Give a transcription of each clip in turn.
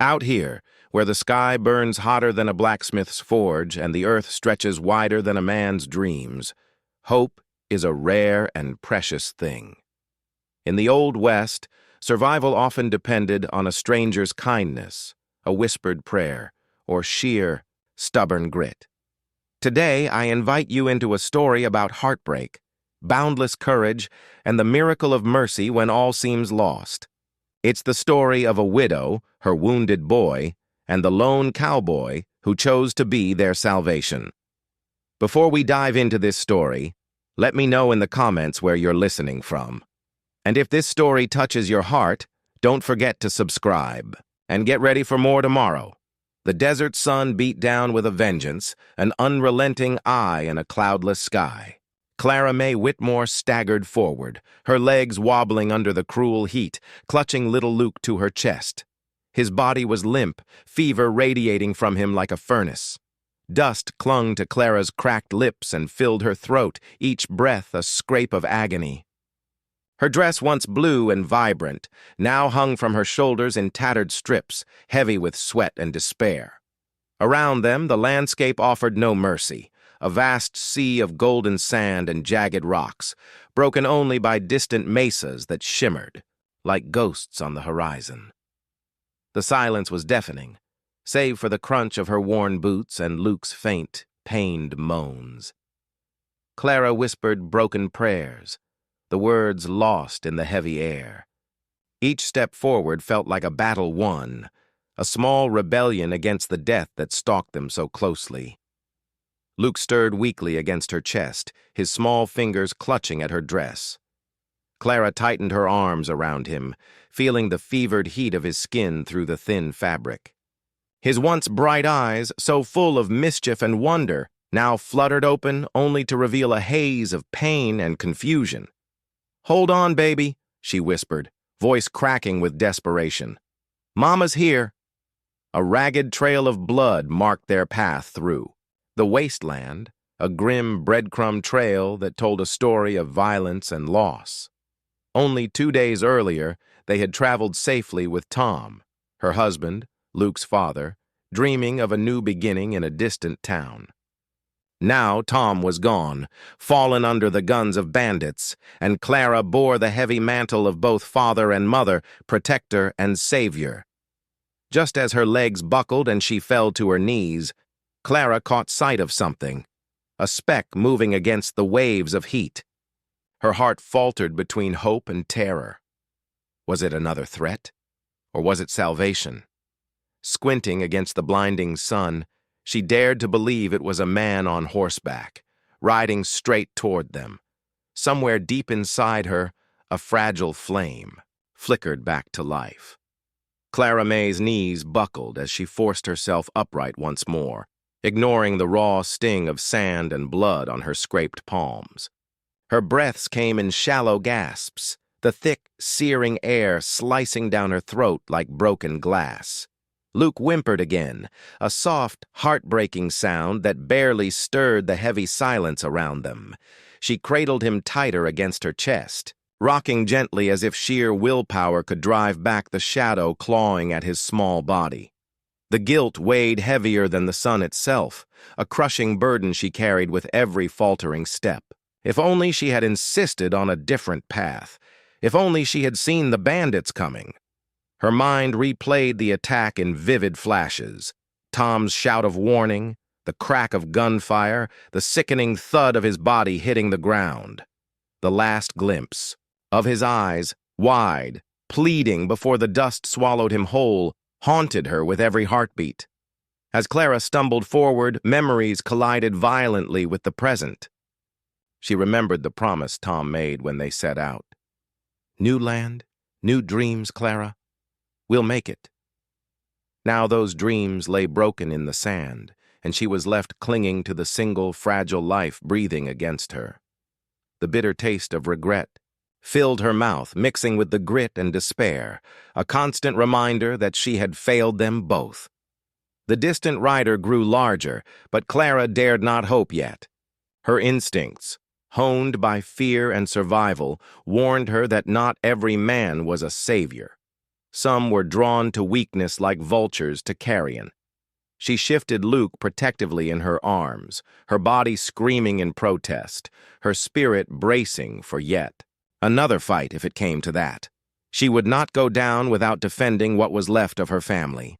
Out here, where the sky burns hotter than a blacksmith's forge and the earth stretches wider than a man's dreams, hope is a rare and precious thing. In the Old West, survival often depended on a stranger's kindness, a whispered prayer, or sheer, stubborn grit. Today, I invite you into a story about heartbreak, boundless courage, and the miracle of mercy when all seems lost. It's the story of a widow, her wounded boy, and the lone cowboy who chose to be their salvation. Before we dive into this story, let me know in the comments where you're listening from. And if this story touches your heart, don't forget to subscribe. And get ready for more tomorrow. The desert sun beat down with a vengeance, an unrelenting eye in a cloudless sky. Clara May Whitmore staggered forward, her legs wobbling under the cruel heat, clutching little Luke to her chest. His body was limp, fever radiating from him like a furnace. Dust clung to Clara's cracked lips and filled her throat, each breath a scrape of agony. Her dress, once blue and vibrant, now hung from her shoulders in tattered strips, heavy with sweat and despair. Around them, the landscape offered no mercy, a vast sea of golden sand and jagged rocks, broken only by distant mesas that shimmered, like ghosts on the horizon. The silence was deafening, save for the crunch of her worn boots and Luke's faint, pained moans. Clara whispered broken prayers, the words lost in the heavy air. Each step forward felt like a battle won, a small rebellion against the death that stalked them so closely. Luke stirred weakly against her chest, his small fingers clutching at her dress. Clara tightened her arms around him, feeling the fevered heat of his skin through the thin fabric. His once bright eyes, so full of mischief and wonder, now fluttered open only to reveal a haze of pain and confusion. "Hold on, baby," she whispered, voice cracking with desperation. "Mama's here." A ragged trail of blood marked their path through. The wasteland, a grim breadcrumb trail that told a story of violence and loss. Only 2 days earlier, they had traveled safely with Tom, her husband, Luke's father, dreaming of a new beginning in a distant town. Now Tom was gone, fallen under the guns of bandits, and Clara bore the heavy mantle of both father and mother, protector and savior. Just as her legs buckled and she fell to her knees, Clara caught sight of something, a speck moving against the waves of heat. Her heart faltered between hope and terror. Was it another threat? Or was it salvation? Squinting against the blinding sun, she dared to believe it was a man on horseback, riding straight toward them. Somewhere deep inside her, a fragile flame flickered back to life. Clara May's knees buckled as she forced herself upright once more, ignoring the raw sting of sand and blood on her scraped palms. Her breaths came in shallow gasps, the thick, searing air slicing down her throat like broken glass. Luke whimpered again, a soft, heartbreaking sound that barely stirred the heavy silence around them. She cradled him tighter against her chest, rocking gently as if sheer willpower could drive back the shadow clawing at his small body. The guilt weighed heavier than the sun itself, a crushing burden she carried with every faltering step. If only she had insisted on a different path. If only she had seen the bandits coming. Her mind replayed the attack in vivid flashes. Tom's shout of warning, the crack of gunfire, the sickening thud of his body hitting the ground. The last glimpse of his eyes, wide, pleading before the dust swallowed him whole, haunted her with every heartbeat. As Clara stumbled forward, memories collided violently with the present. She remembered the promise Tom made when they set out. "New land, new dreams, Clara. We'll make it." Now those dreams lay broken in the sand, and she was left clinging to the single fragile life breathing against her. The bitter taste of regret filled her mouth, mixing with the grit and despair, a constant reminder that she had failed them both. The distant rider grew larger, but Clara dared not hope yet. Her instincts, honed by fear and survival, warned her that not every man was a savior. Some were drawn to weakness like vultures to carrion. She shifted Luke protectively in her arms, her body screaming in protest, her spirit bracing for yet another fight if it came to that. She would not go down without defending what was left of her family.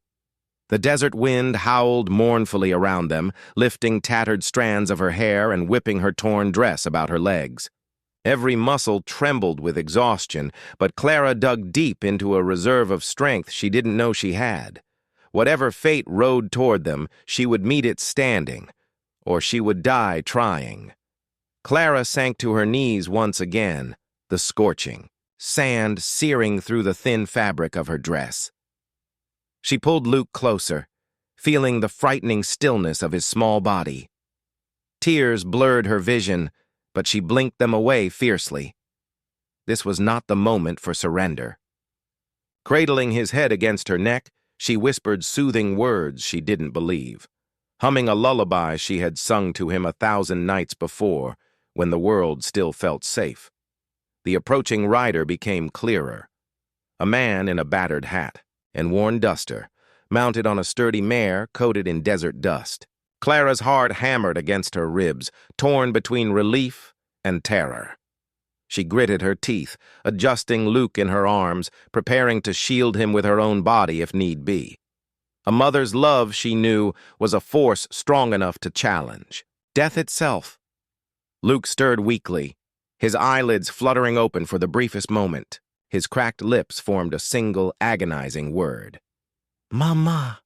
The desert wind howled mournfully around them, lifting tattered strands of her hair and whipping her torn dress about her legs. Every muscle trembled with exhaustion, but Clara dug deep into a reserve of strength she didn't know she had. Whatever fate rode toward them, she would meet it standing, or she would die trying. Clara sank to her knees once again, the scorching sand searing through the thin fabric of her dress. She pulled Luke closer, feeling the frightening stillness of his small body. Tears blurred her vision, but she blinked them away fiercely. This was not the moment for surrender. Cradling his head against her neck, she whispered soothing words she didn't believe, humming a lullaby she had sung to him 1,000 nights before, when the world still felt safe. The approaching rider became clearer. A man in a battered hat and worn duster, mounted on a sturdy mare coated in desert dust. Clara's heart hammered against her ribs, torn between relief and terror. She gritted her teeth, adjusting Luke in her arms, preparing to shield him with her own body if need be. A mother's love, she knew, was a force strong enough to challenge death itself. Luke stirred weakly, his eyelids fluttering open for the briefest moment. His cracked lips formed a single agonizing word. "Mama."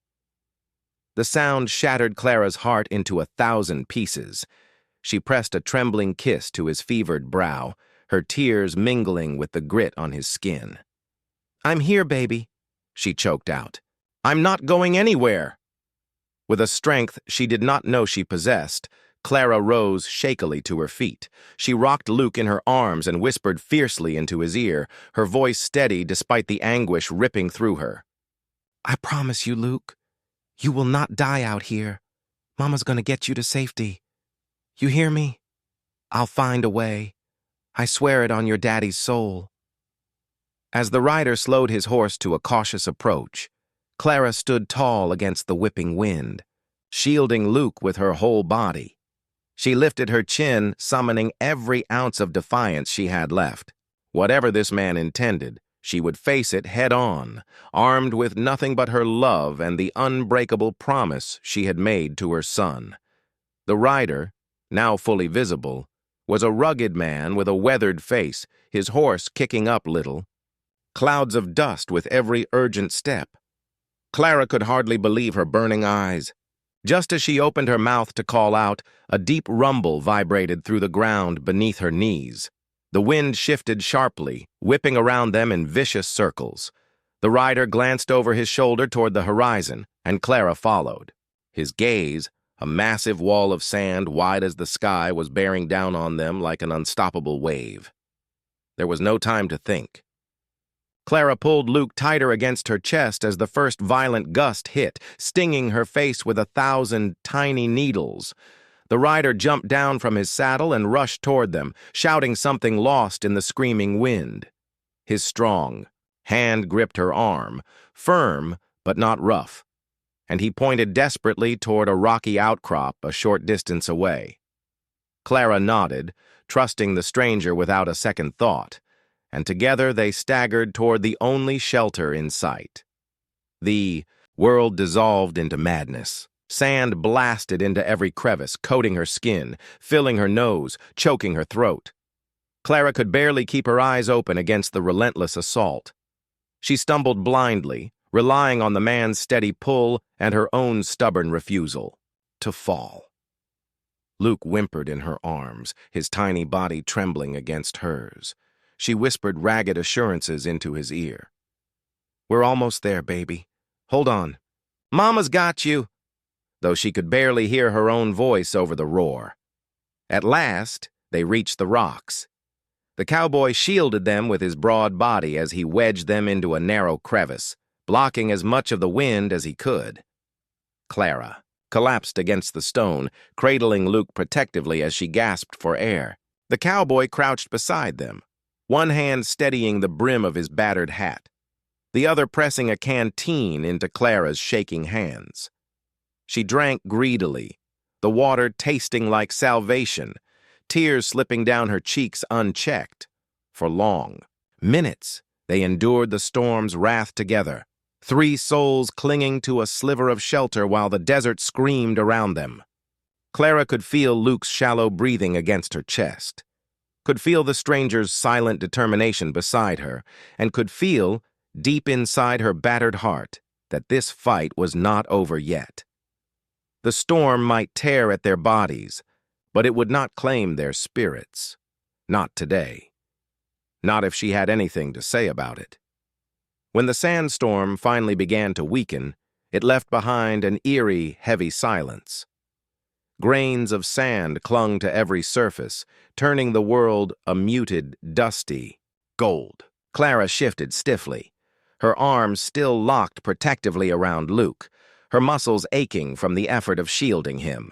The sound shattered Clara's heart into 1,000 pieces. She pressed a trembling kiss to his fevered brow, her tears mingling with the grit on his skin. "I'm here, baby," she choked out. "I'm not going anywhere." With a strength she did not know she possessed, Clara rose shakily to her feet. She rocked Luke in her arms and whispered fiercely into his ear, her voice steady despite the anguish ripping through her. "I promise you, Luke, you will not die out here. Mama's gonna get you to safety. You hear me? I'll find a way. I swear it on your daddy's soul." As the rider slowed his horse to a cautious approach, Clara stood tall against the whipping wind, shielding Luke with her whole body. She lifted her chin, summoning every ounce of defiance she had left. Whatever this man intended, she would face it head-on, armed with nothing but her love and the unbreakable promise she had made to her son. The rider, now fully visible, was a rugged man with a weathered face, his horse kicking up little. Clouds of dust with every urgent step. Clara could hardly believe her burning eyes. Just as she opened her mouth to call out, a deep rumble vibrated through the ground beneath her knees. The wind shifted sharply, whipping around them in vicious circles. The rider glanced over his shoulder toward the horizon, and Clara followed. His gaze, a massive wall of sand wide as the sky, was bearing down on them like an unstoppable wave. There was no time to think. Clara pulled Luke tighter against her chest as the first violent gust hit, stinging her face with 1,000 tiny needles. The rider jumped down from his saddle and rushed toward them, shouting something lost in the screaming wind. His strong hand gripped her arm, firm but not rough, and he pointed desperately toward a rocky outcrop a short distance away. Clara nodded, trusting the stranger without a second thought, and together they staggered toward the only shelter in sight. The world dissolved into madness. Sand blasted into every crevice, coating her skin, filling her nose, choking her throat. Clara could barely keep her eyes open against the relentless assault. She stumbled blindly, relying on the man's steady pull and her own stubborn refusal to fall. Luke whimpered in her arms, his tiny body trembling against hers. She whispered ragged assurances into his ear. "We're almost there, baby. Hold on. Mama's got you," though she could barely hear her own voice over the roar. At last, they reached the rocks. The cowboy shielded them with his broad body as he wedged them into a narrow crevice, blocking as much of the wind as he could. Clara collapsed against the stone, cradling Luke protectively as she gasped for air. The cowboy crouched beside them, one hand steadying the brim of his battered hat. the other pressing a canteen into Clara's shaking hands. She drank greedily, the water tasting like salvation, tears slipping down her cheeks unchecked. For long minutes, they endured the storm's wrath together, three souls clinging to a sliver of shelter while the desert screamed around them. Clara could feel Luke's shallow breathing against her chest, could feel the stranger's silent determination beside her, and could feel, deep inside her battered heart, that this fight was not over yet. The storm might tear at their bodies, but it would not claim their spirits. Not today. Not if she had anything to say about it. When the sandstorm finally began to weaken, it left behind an eerie, heavy silence. Grains of sand clung to every surface, turning the world a muted, dusty gold. Clara shifted stiffly, her arms still locked protectively around Luke, her muscles aching from the effort of shielding him.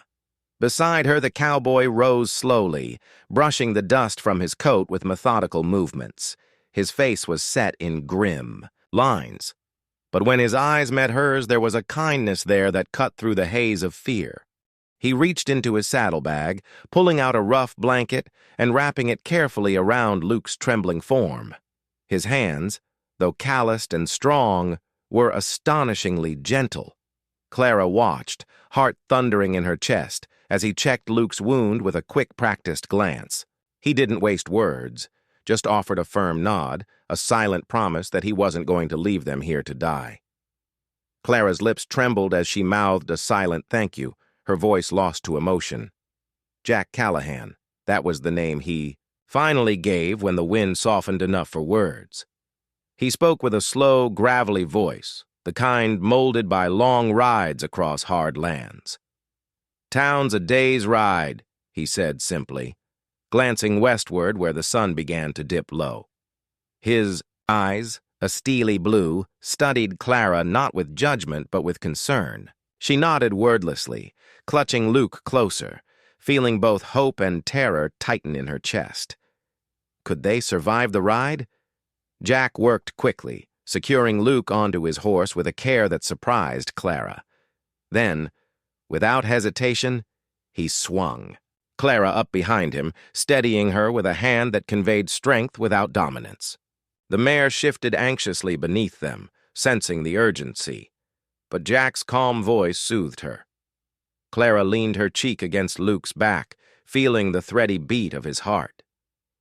Beside her, the cowboy rose slowly, brushing the dust from his coat with methodical movements. His face was set in grim lines, but when his eyes met hers, there was a kindness there that cut through the haze of fear. He reached into his saddlebag, pulling out a rough blanket and wrapping it carefully around Luke's trembling form. His hands, though calloused and strong, were astonishingly gentle. Clara watched, heart thundering in her chest, as he checked Luke's wound with a quick, practiced glance. He didn't waste words, just offered a firm nod, a silent promise that he wasn't going to leave them here to die. Clara's lips trembled as she mouthed a silent thank you, her voice lost to emotion. Jack Callahan, that was the name he finally gave when the wind softened enough for words. He spoke with a slow, gravelly voice, the kind molded by long rides across hard lands. "Town's a day's ride," he said simply, glancing westward where the sun began to dip low. His eyes, a steely blue, studied Clara not with judgment but with concern. She nodded wordlessly, clutching Luke closer, feeling both hope and terror tighten in her chest. Could they survive the ride? Jack worked quickly, securing Luke onto his horse with a care that surprised Clara. Then, without hesitation, he swung, Clara up behind him, steadying her with a hand that conveyed strength without dominance. The mare shifted anxiously beneath them, sensing the urgency, but Jack's calm voice soothed her. Clara leaned her cheek against Luke's back, feeling the thready beat of his heart.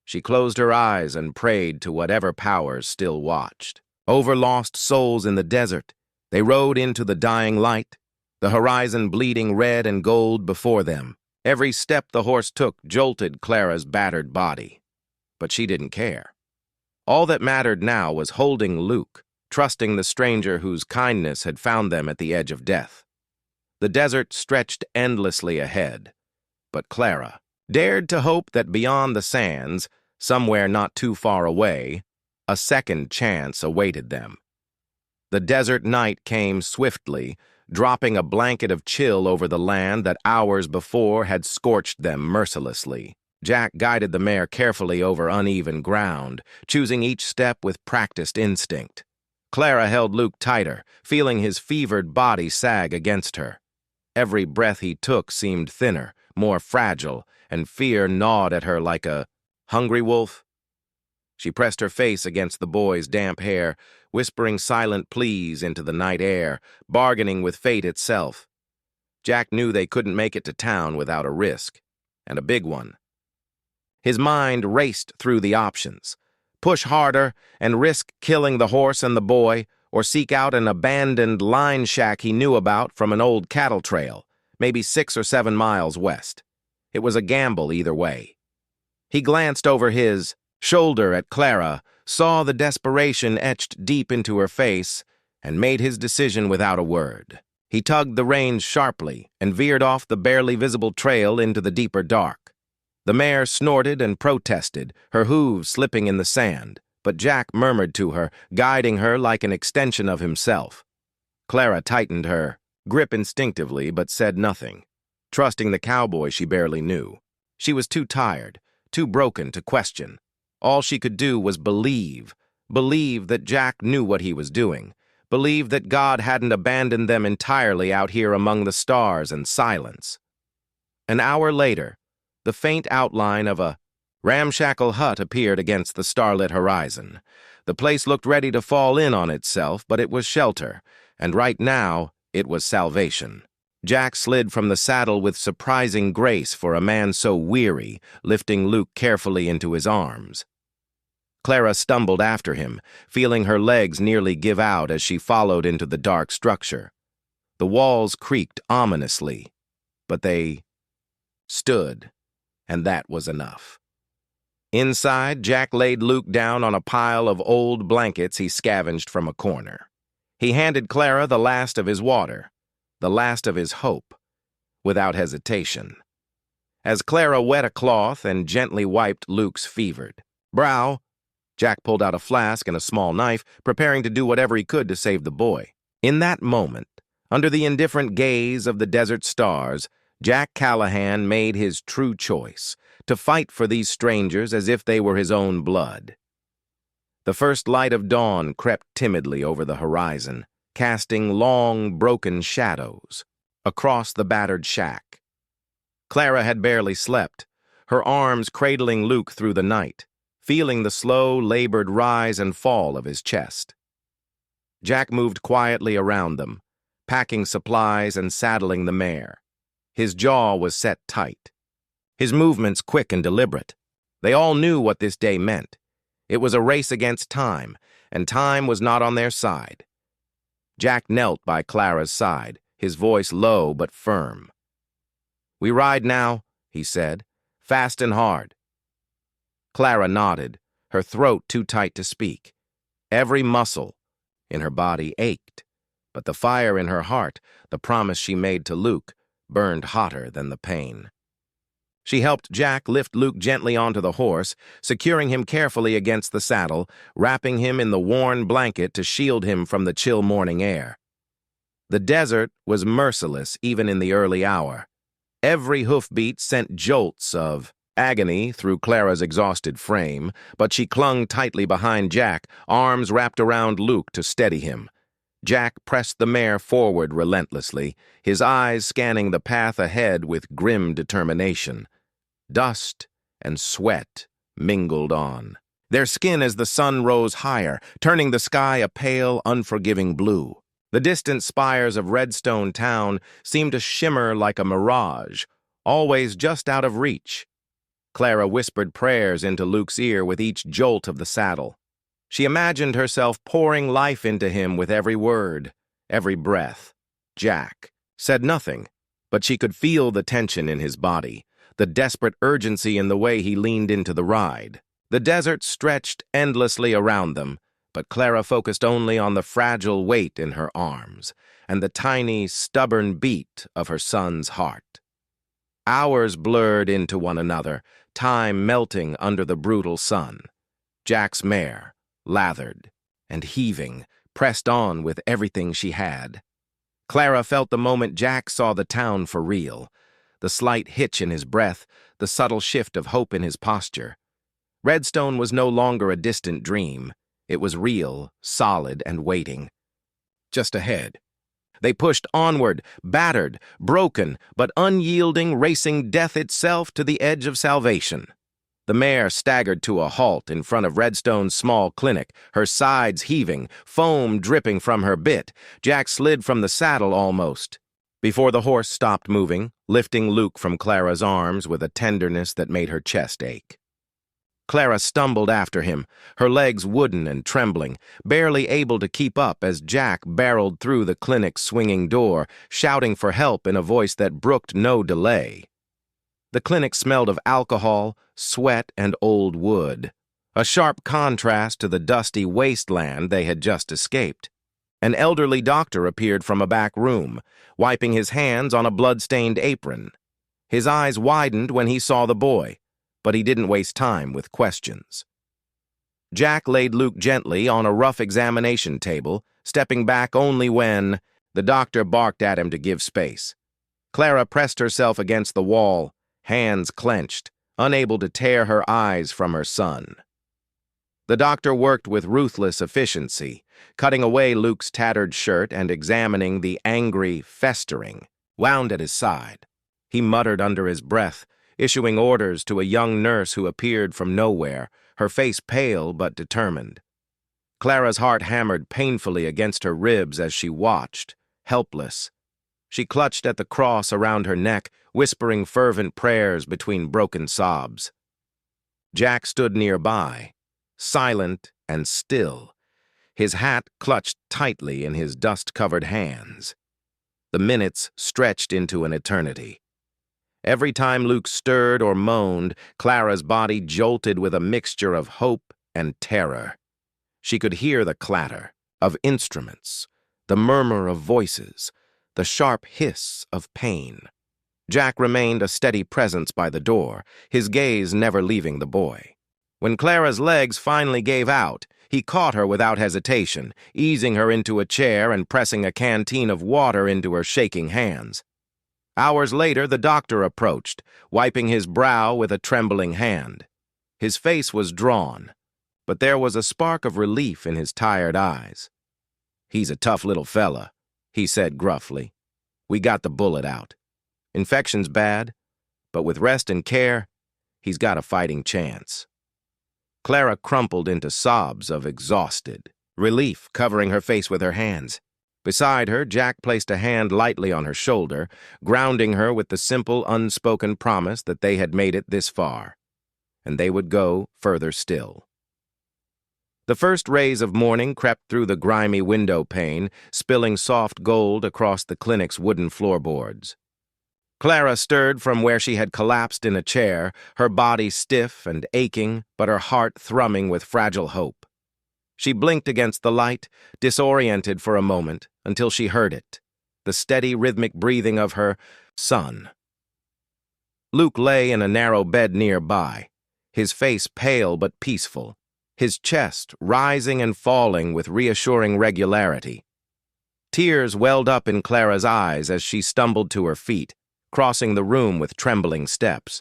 She closed her eyes and prayed to whatever powers still watched. Over lost souls in the desert, they rode into the dying light, the horizon bleeding red and gold before them. Every step the horse took jolted Clara's battered body. But she didn't care. All that mattered now was holding Luke, trusting the stranger whose kindness had found them at the edge of death. The desert stretched endlessly ahead, but Clara dared to hope that beyond the sands, somewhere not too far away, a second chance awaited them. The desert night came swiftly, dropping a blanket of chill over the land that hours before had scorched them mercilessly. Jack guided the mare carefully over uneven ground, choosing each step with practiced instinct. Clara held Luke tighter, feeling his fevered body sag against her. Every breath he took seemed thinner, more fragile, and fear gnawed at her like a hungry wolf. She pressed her face against the boy's damp hair, whispering silent pleas into the night air, bargaining with fate itself. Jack knew they couldn't make it to town without a risk, and a big one. His mind raced through the options. Push harder and risk killing the horse and the boy, or seek out an abandoned line shack he knew about from an old cattle trail, maybe 6 or 7 miles west. It was a gamble either way. He glanced over his shoulder at Clara, saw the desperation etched deep into her face, and made his decision without a word. He tugged the reins sharply and veered off the barely visible trail into the deeper dark. The mare snorted and protested, her hooves slipping in the sand, but Jack murmured to her, guiding her like an extension of himself. Clara tightened her grip instinctively but said nothing, trusting the cowboy she barely knew. She was too tired, too broken to question. All she could do was believe, believe that Jack knew what he was doing, believe that God hadn't abandoned them entirely out here among the stars and silence. An hour later, the faint outline of a ramshackle hut appeared against the starlit horizon. The place looked ready to fall in on itself, but it was shelter, and right now, it was salvation. Jack slid from the saddle with surprising grace for a man so weary, lifting Luke carefully into his arms. Clara stumbled after him, feeling her legs nearly give out as she followed into the dark structure. The walls creaked ominously, but they stood, and that was enough. Inside, Jack laid Luke down on a pile of old blankets he scavenged from a corner. He handed Clara the last of his water, the last of his hope, without hesitation. As Clara wet a cloth and gently wiped Luke's fevered brow, Jack pulled out a flask and a small knife, preparing to do whatever he could to save the boy. In that moment, under the indifferent gaze of the desert stars, Jack Callahan made his true choice, to fight for these strangers as if they were his own blood. The first light of dawn crept timidly over the horizon, casting long, broken shadows across the battered shack. Clara had barely slept, her arms cradling Luke through the night, feeling the slow, labored rise and fall of his chest. Jack moved quietly around them, packing supplies and saddling the mare. His jaw was set tight, his movements quick and deliberate. They all knew what this day meant. It was a race against time, and time was not on their side. Jack knelt by Clara's side, his voice low but firm. "We ride now," he said, "fast and hard." Clara nodded, her throat too tight to speak. Every muscle in her body ached, but the fire in her heart, the promise she made to Luke, burned hotter than the pain. She helped Jack lift Luke gently onto the horse, securing him carefully against the saddle, wrapping him in the worn blanket to shield him from the chill morning air. The desert was merciless even in the early hour. Every hoofbeat sent jolts of agony through Clara's exhausted frame, but she clung tightly behind Jack, arms wrapped around Luke to steady him. Jack pressed the mare forward relentlessly, his eyes scanning the path ahead with grim determination. Dust and sweat mingled on, their skin as the sun rose higher, turning the sky a pale, unforgiving blue. The distant spires of Redstone Town seemed to shimmer like a mirage, always just out of reach. Clara whispered prayers into Luke's ear with each jolt of the saddle. She imagined herself pouring life into him with every word, every breath. Jack said nothing, but she could feel the tension in his body, the desperate urgency in the way he leaned into the ride. The desert stretched endlessly around them, but Clara focused only on the fragile weight in her arms and the tiny, stubborn beat of her son's heart. Hours blurred into one another, time melting under the brutal sun. Jack's mare, lathered and heaving, pressed on with everything she had. Clara felt the moment Jack saw the town for real, the slight hitch in his breath, the subtle shift of hope in his posture. Redstone was no longer a distant dream. It was real, solid, and waiting. Just ahead. They pushed onward, battered, broken, but unyielding, racing death itself to the edge of salvation. The mare staggered to a halt in front of Redstone's small clinic, her sides heaving, foam dripping from her bit. Jack slid from the saddle almost, before the horse stopped moving, lifting Luke from Clara's arms with a tenderness that made her chest ache. Clara stumbled after him, her legs wooden and trembling, barely able to keep up as Jack barreled through the clinic's swinging door, shouting for help in a voice that brooked no delay. The clinic smelled of alcohol, sweat, and old wood, a sharp contrast to the dusty wasteland they had just escaped. An elderly doctor appeared from a back room, wiping his hands on a blood-stained apron. His eyes widened when he saw the boy, but he didn't waste time with questions. Jack laid Luke gently on a rough examination table, stepping back only when the doctor barked at him to give space. Clara pressed herself against the wall, hands clenched, unable to tear her eyes from her son. The doctor worked with ruthless efficiency, cutting away Luke's tattered shirt and examining the angry festering wound at his side. He muttered under his breath, issuing orders to a young nurse who appeared from nowhere, her face pale but determined. Clara's heart hammered painfully against her ribs as she watched, helpless. She clutched at the cross around her neck, whispering fervent prayers between broken sobs. Jack stood nearby, silent and still, his hat clutched tightly in his dust-covered hands. The minutes stretched into an eternity. Every time Luke stirred or moaned, Clara's body jolted with a mixture of hope and terror. She could hear the clatter of instruments, the murmur of voices, the sharp hiss of pain. Jack remained a steady presence by the door, his gaze never leaving the boy. When Clara's legs finally gave out, he caught her without hesitation, easing her into a chair and pressing a canteen of water into her shaking hands. Hours later, the doctor approached, wiping his brow with a trembling hand. His face was drawn, but there was a spark of relief in his tired eyes. "He's a tough little fella," he said gruffly. "We got the bullet out. Infection's bad, but with rest and care, he's got a fighting chance." Clara crumpled into sobs of exhausted relief, covering her face with her hands. Beside her, Jack placed a hand lightly on her shoulder, grounding her with the simple, unspoken promise that they had made it this far, and they would go further still. The first rays of morning crept through the grimy window pane, spilling soft gold across the clinic's wooden floorboards. Clara stirred from where she had collapsed in a chair, her body stiff and aching, but her heart thrumming with fragile hope. She blinked against the light, disoriented for a moment, until she heard it, the steady, rhythmic breathing of her son. Luke lay in a narrow bed nearby, his face pale but peaceful, his chest rising and falling with reassuring regularity. Tears welled up in Clara's eyes as she stumbled to her feet, crossing the room with trembling steps.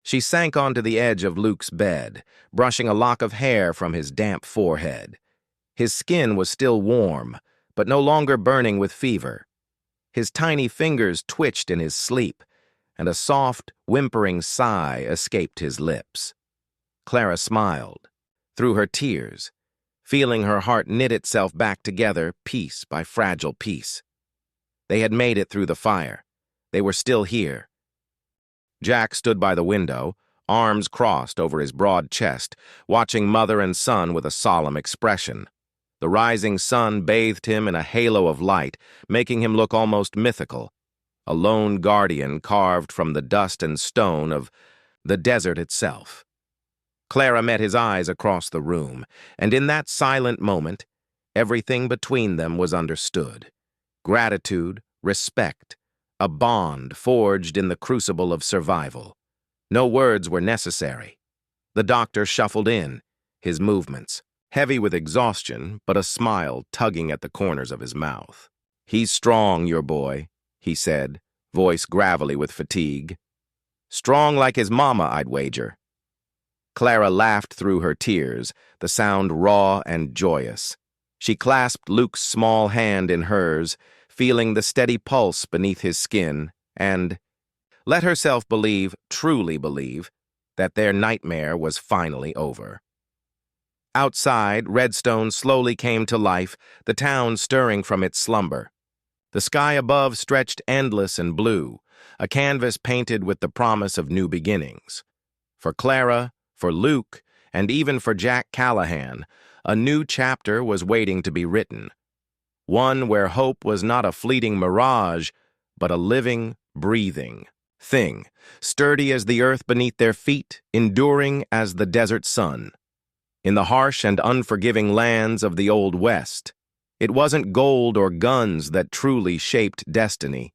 She sank onto the edge of Luke's bed, brushing a lock of hair from his damp forehead. His skin was still warm, but no longer burning with fever. His tiny fingers twitched in his sleep, and a soft, whimpering sigh escaped his lips. Clara smiled, through her tears, feeling her heart knit itself back together piece by fragile piece. They had made it through the fire. They were still here. Jack stood by the window, arms crossed over his broad chest, watching mother and son with a solemn expression. The rising sun bathed him in a halo of light, making him look almost mythical, a lone guardian carved from the dust and stone of the desert itself. Clara met his eyes across the room, and in that silent moment, everything between them was understood. Gratitude, respect, a bond forged in the crucible of survival. No words were necessary. The doctor shuffled in, his movements heavy with exhaustion, but a smile tugging at the corners of his mouth. "He's strong, your boy," he said, voice gravelly with fatigue. "Strong like his mama, I'd wager." Clara laughed through her tears, the sound raw and joyous. She clasped Luke's small hand in hers, feeling the steady pulse beneath his skin, and let herself believe, truly believe, that their nightmare was finally over. Outside, Redstone slowly came to life, the town stirring from its slumber. The sky above stretched endless and blue, a canvas painted with the promise of new beginnings. For Clara, for Luke, and even for Jack Callahan, a new chapter was waiting to be written. One where hope was not a fleeting mirage, but a living, breathing thing, sturdy as the earth beneath their feet, enduring as the desert sun. In the harsh and unforgiving lands of the Old West, it wasn't gold or guns that truly shaped destiny.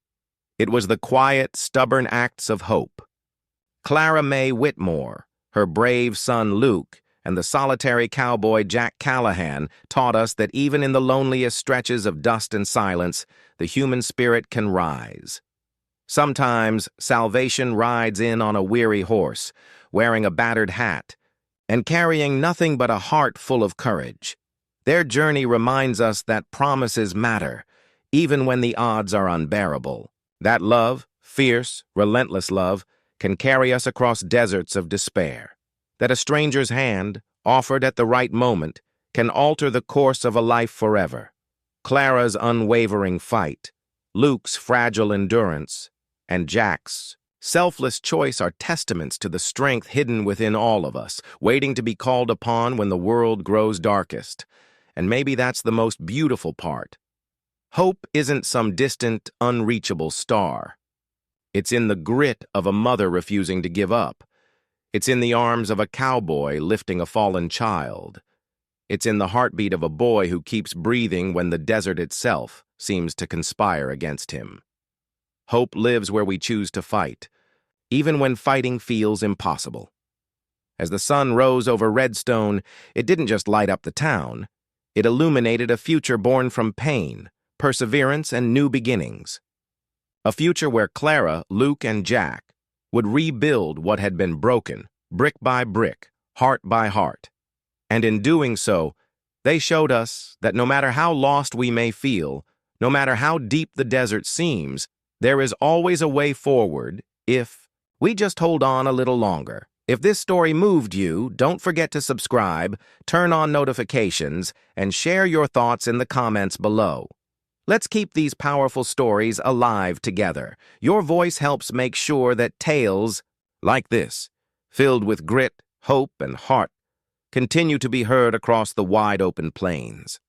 It was the quiet, stubborn acts of hope. Clara May Whitmore, her brave son Luke, and the solitary cowboy Jack Callahan taught us that even in the loneliest stretches of dust and silence, the human spirit can rise. Sometimes salvation rides in on a weary horse, wearing a battered hat, and carrying nothing but a heart full of courage. Their journey reminds us that promises matter, even when the odds are unbearable. That love, fierce, relentless love, can carry us across deserts of despair. That a stranger's hand, offered at the right moment, can alter the course of a life forever. Clara's unwavering fight, Luke's fragile endurance, and Jack's selfless choice are testaments to the strength hidden within all of us, waiting to be called upon when the world grows darkest. And maybe that's the most beautiful part. Hope isn't some distant, unreachable star. It's in the grit of a mother refusing to give up. It's in the arms of a cowboy lifting a fallen child. It's in the heartbeat of a boy who keeps breathing when the desert itself seems to conspire against him. Hope lives where we choose to fight, even when fighting feels impossible. As the sun rose over Redstone, it didn't just light up the town. It illuminated a future born from pain, perseverance, and new beginnings. A future where Clara, Luke, and Jack would rebuild what had been broken, brick by brick, heart by heart. And in doing so, they showed us that no matter how lost we may feel, no matter how deep the desert seems, there is always a way forward if we just hold on a little longer. If this story moved you, don't forget to subscribe, turn on notifications, and share your thoughts in the comments below. Let's keep these powerful stories alive together. Your voice helps make sure that tales like this, filled with grit, hope, and heart, continue to be heard across the wide-open plains.